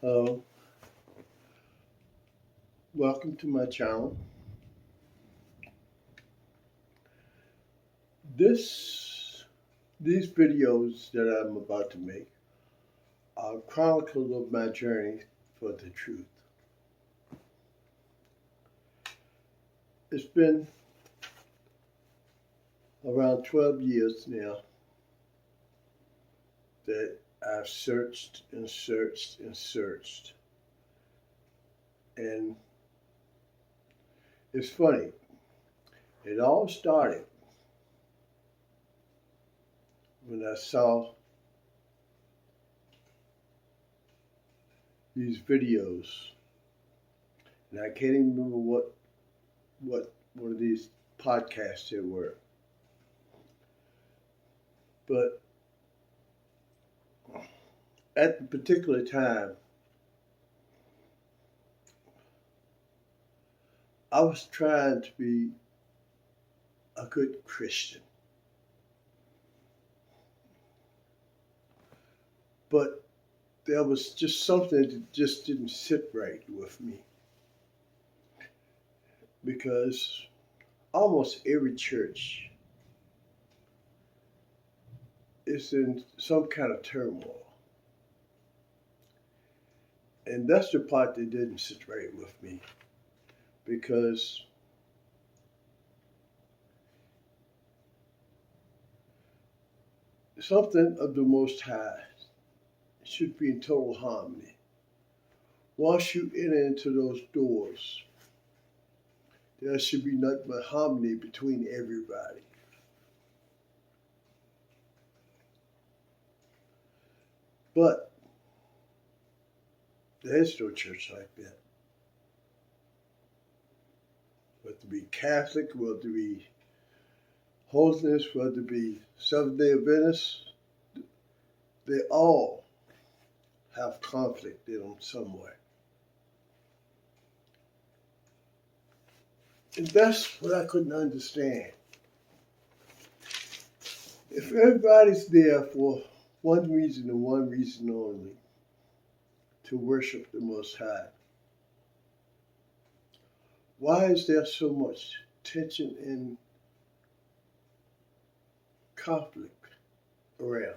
Hello, welcome to my channel. This these videos that I'm about to make are chronicles of my journey for the truth. It's been around 12 years now that I've searched and searched and searched. And it's funny, it all started when I saw these videos, and I can't even remember what one of these podcasts they were. But at the particular time, I was trying to be a good Christian. But there was just something that just didn't sit right with me. Because almost every church is in some kind of turmoil. And that's the part that didn't sit right with me. Because something of the Most High should be in total harmony. Once you enter into those doors, there should be nothing but harmony between everybody. But there is no church like that. Whether it be Catholic, whether it be Holiness, whether it be Seventh-day Adventists, they all have conflict in them somewhere. And that's what I couldn't understand. If everybody's there for one reason and one reason only, to worship the Most High, why is there so much tension and conflict around?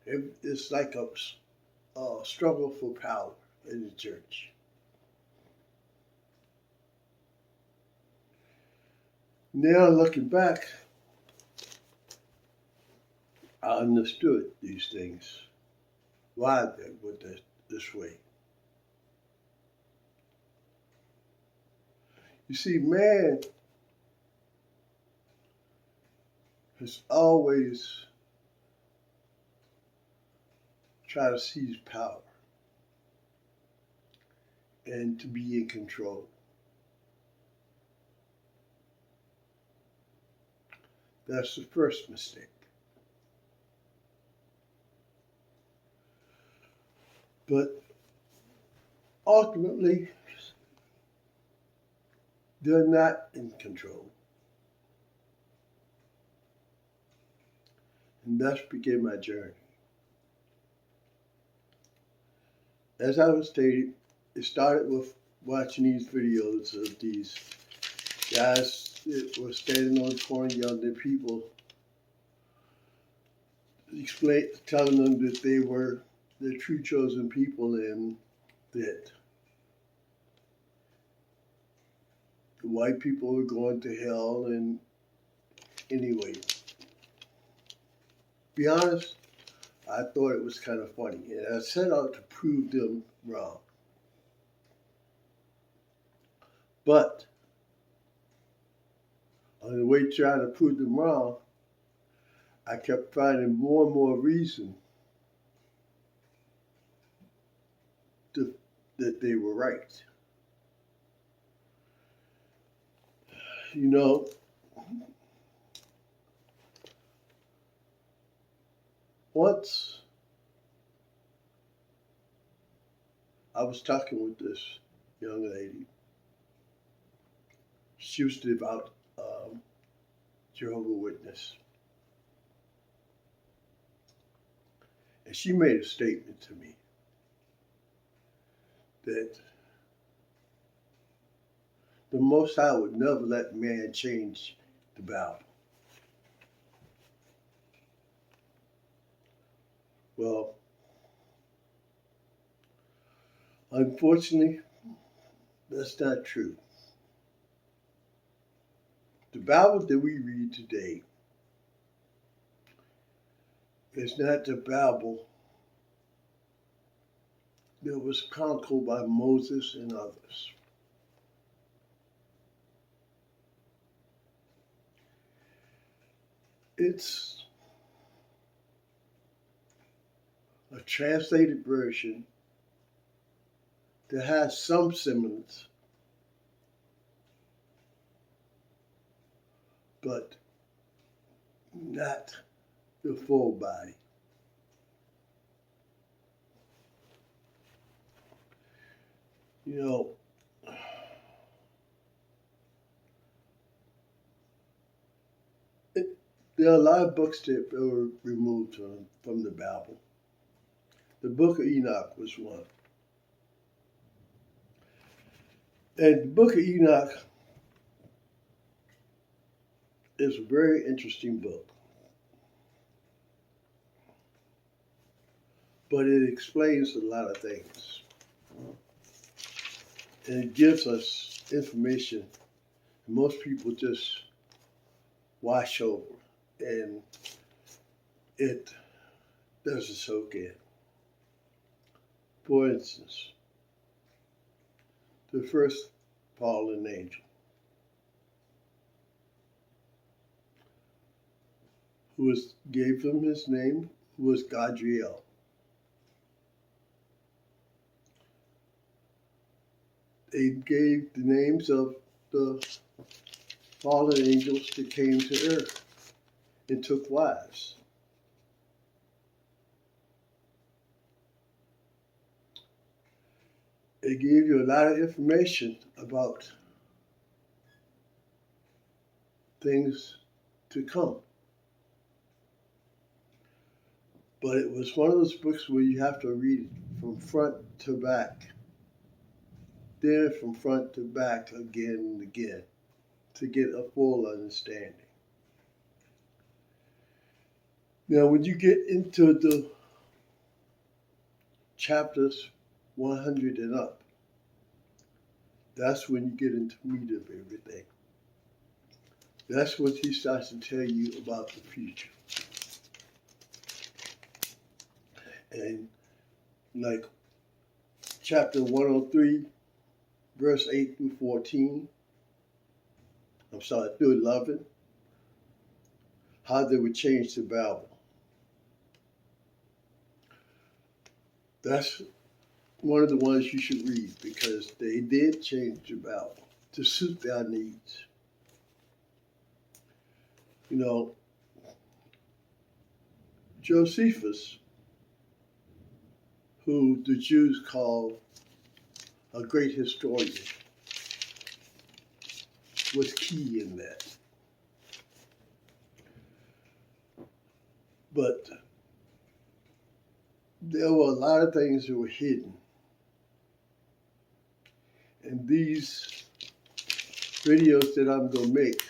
It's like a struggle for power in the church. Now looking back, I understood these things, why they were this way. You see, man has always tried to seize power and to be in control. That's the first mistake. But ultimately, they're not in control. And thus began my journey. As I was stating, it started with watching these videos of these guys that were standing on the corner yelling at people, telling them that they were the true chosen people and that the white people were going to hell. And anyway, be honest, I thought it was kind of funny, and I set out to prove them wrong. But on the way trying to prove them wrong, I kept finding more and more reason that they were right. You know, once I was talking with this young lady. She was a devout Jehovah's Witness. And she made a statement to me. that the Most High would never let man change the Bible. Well, unfortunately, that's not true. The Bible that we read today is not the Bible that was chronicled by Moses and others. It's a translated version that has some semblance, but not the full body. You know, there are a lot of books that were removed from the Bible. The Book of Enoch was one. And the Book of Enoch is a very interesting book. But it explains a lot of things. And it gives us information most people just wash over, and it doesn't soak in. For instance, the first fallen angel, gave him his name, was Gadriel. They gave the names of the fallen angels that came to earth and took wives. It gave you a lot of information about things to come. But it was one of those books where you have to read it from front to back, then from front to back again and again to get a full understanding. Now, when you get into the chapters 100 and up, that's when you get into the meat of everything. That's when he starts to tell you about the future. And like chapter 103, verse 8 through 14, through 11, how they would change the Bible. That's one of the ones you should read because they did change the Bible to suit their needs. You know, Josephus, who the Jews call a great historian, was key in that. But there were a lot of things that were hidden. And these videos that I'm going to make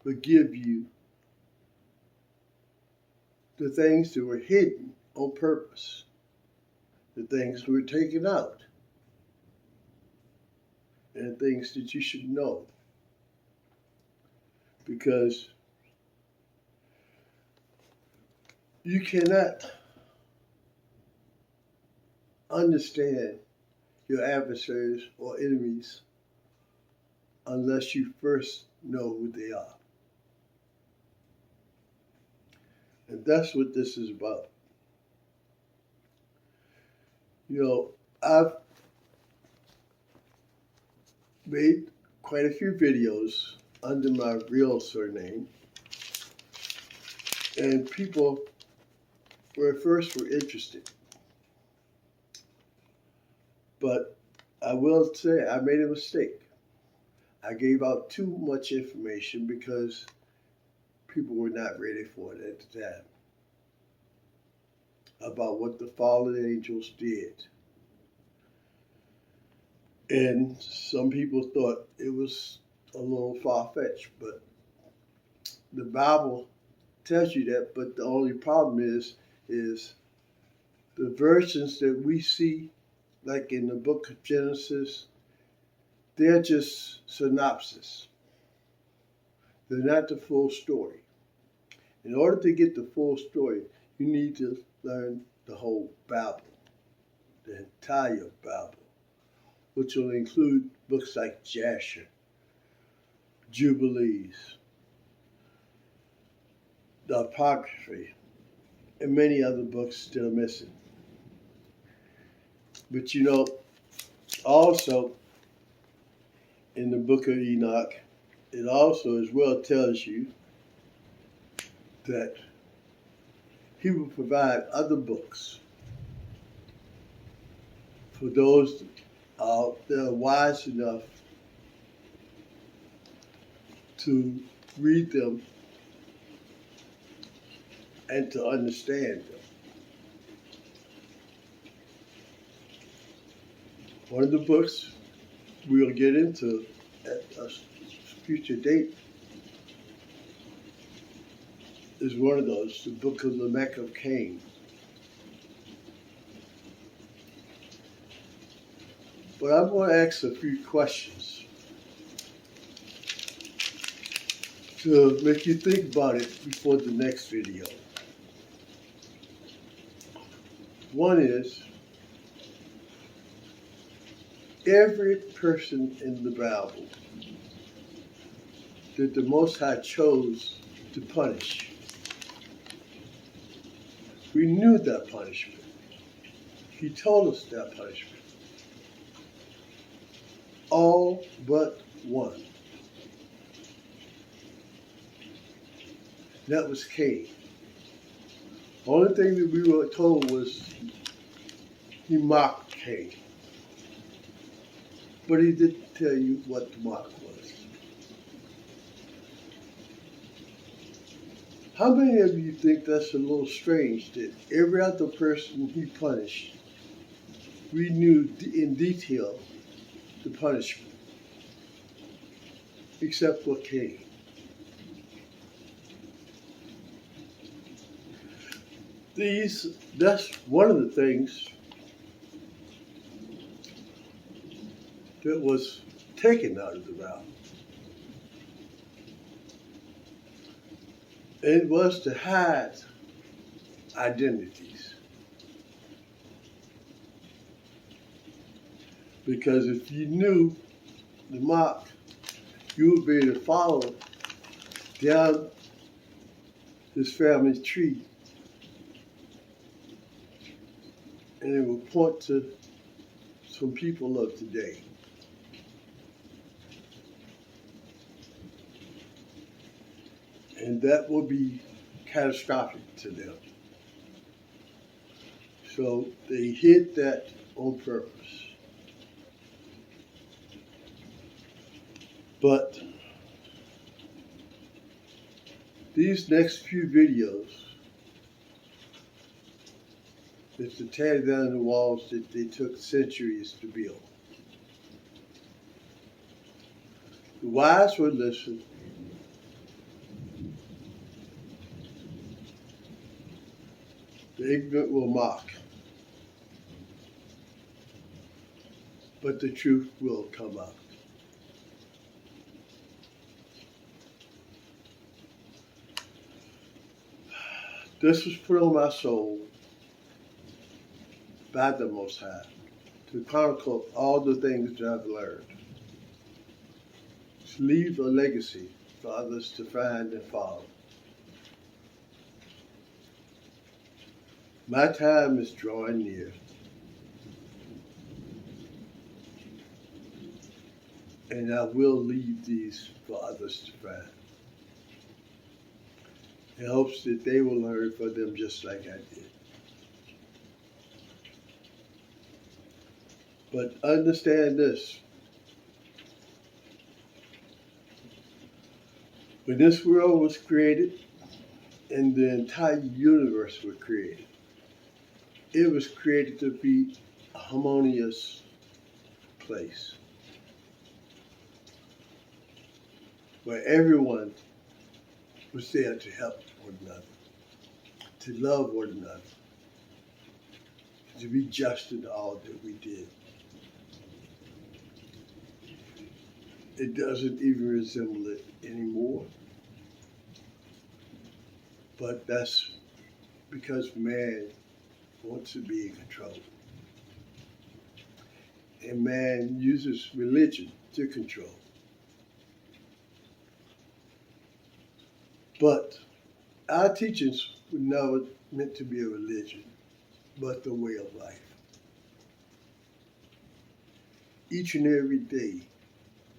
will give you the things that were hidden on purpose, the things that were taken out, and things that you should know. Because you cannot understand your adversaries or enemies unless you first know who they are. And that's what this is about. You know, I've made quite a few videos under my real surname, and people were interested. But I will say I made a mistake. I gave out too much information because people were not ready for it at the time about what the fallen angels did And some people thought it was a little far-fetched, but the Bible tells you that. But the only problem is the versions that we see, like in the book of Genesis, they're just synopsis. They're not the full story. In order to get the full story, you need to learn the whole Bible, the entire Bible, which will include books like Jasher, Jubilees, the Apocrypha, and many other books still missing. But you know, also in the book of Enoch, it also as well tells you that he will provide other books for those that are wise enough to read them and to understand them. One of the books we'll get into at a future date is one of those, the book of Lamech of Cain. But I'm going to ask a few questions to make you think about it before the next video. One is, every person in the Bible that the Most High chose to punish, we knew that punishment. He told us that punishment. All but one. That was Cain. Only thing that we were told was he mocked Cain. But he didn't tell you what the mock was. How many of you think that's a little strange that every other person he punished, we knew in detail the punishment, except for Cain? That's one of the things that was taken out of the Bible. It was to hide identities. Because if you knew the mock, you would be able to follow down his family tree, and it will point to some people of today. And that will be catastrophic to them. So they hid that on purpose. But these next few videos is to tear down the walls that they took centuries to build. The wise will listen. The ignorant will mock. But the truth will come out. This was put on my soul by the Most High to chronicle all the things that I've learned. To leave a legacy for others to find and follow. My time is drawing near. And I will leave these for others to find. In hopes that they will learn from them just like I did. But understand this. When this world was created and the entire universe was created, it was created to be a harmonious place where everyone was there to help one another, to love one another, to be just in all that we did. It doesn't even resemble it anymore. But that's because man wants to be in control. And man uses religion to control. But our teachings were never meant to be a religion, but the way of life. Each and every day,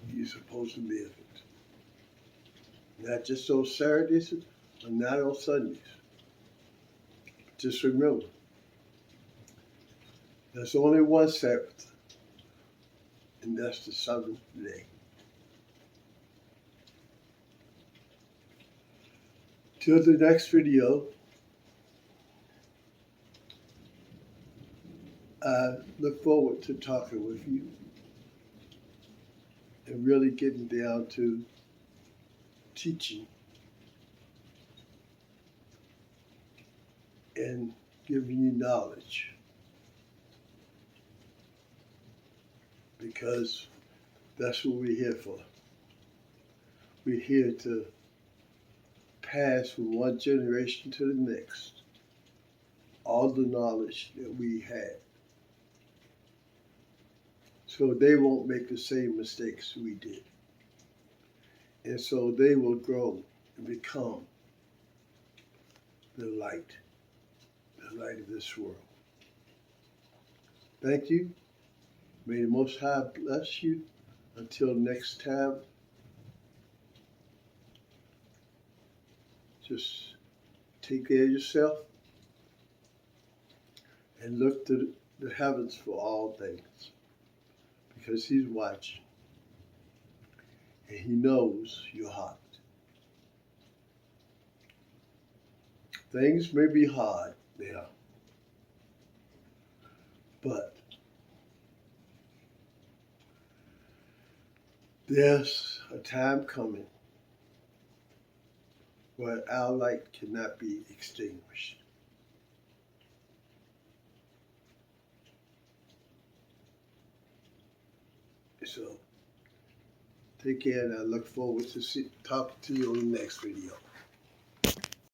you're supposed to live it. Not just on Saturdays or not on Sundays. Just remember, there's only one Sabbath, and that's the seventh day. Till the next video, I look forward to talking with you and really getting down to teaching and giving you knowledge. Because that's what we're here for. We're here to pass from one generation to the next all the knowledge that we had, so they won't make the same mistakes we did. And so they will grow and become the light of this world. Thank you. May the Most High bless you. Until next time, just take care of yourself and look to the heavens for all things, because He's watching and He knows your heart. Things may be hard now, but there's a time coming where our light cannot be extinguished. So take care, and I look forward to talking to you on the next video.